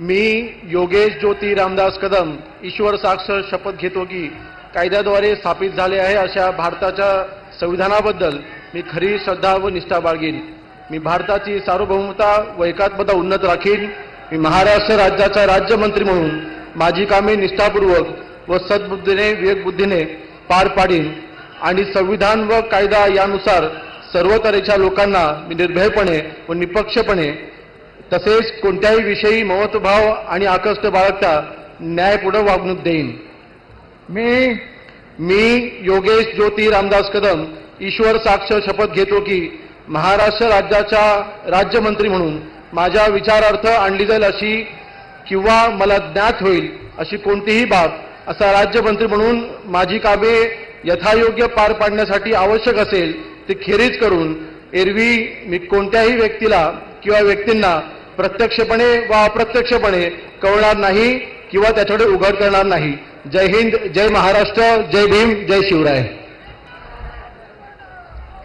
मी योगेश ज्योती रामदास कदम ईश्वर साक्ष शपथ घेतो की कायद्याद्वारे स्थापित झाले आहे अशा भारताच्या संविधानाबद्दल मी खरी श्रद्धा व निष्ठा बाळगीन। मी भारताची सार्वभौमता व एकात्मता उन्नत राखीन। मी महाराष्ट्र राज्याचा राज्यमंत्री म्हणून माझी कामे निष्ठापूर्वक व सद्बुद्धीने विवेकबुद्धीने पार पाडीन आणि संविधान व कायदा यानुसार सर्व तऱ्हेच्या लोकांना मी निर्भयपणे व निपक्षपणे तसेच कोणत्याही विषयी ममत्वभाव आणि आकष्ट बाळगता न्यायपूर्ण वागणूक देईन। मी योगेश ज्योती रामदास कदम ईश्वर साक्ष शपथ घेतो की महाराष्ट्र राज्याचा राज्यमंत्री म्हणून माझ्या विचारार्थ आणली जाईल अशी किंवा मला ज्ञात होईल अशी कोणतीही बाब असा राज्यमंत्री म्हणून माझी कामे यथायोग्य पार पाडण्यासाठी आवश्यक असेल ते खेरीज करून एरवी मी कोणत्याही व्यक्तीला किंवा व्यक्तींना प्रत्यक्षपणे व अप्रत्यक्षपणे कळवणार नाही किंवा त्याच्याकडे उघड करणार नाही। जय हिंद, जय महाराष्ट्र, जय भीम, जय शिवराय।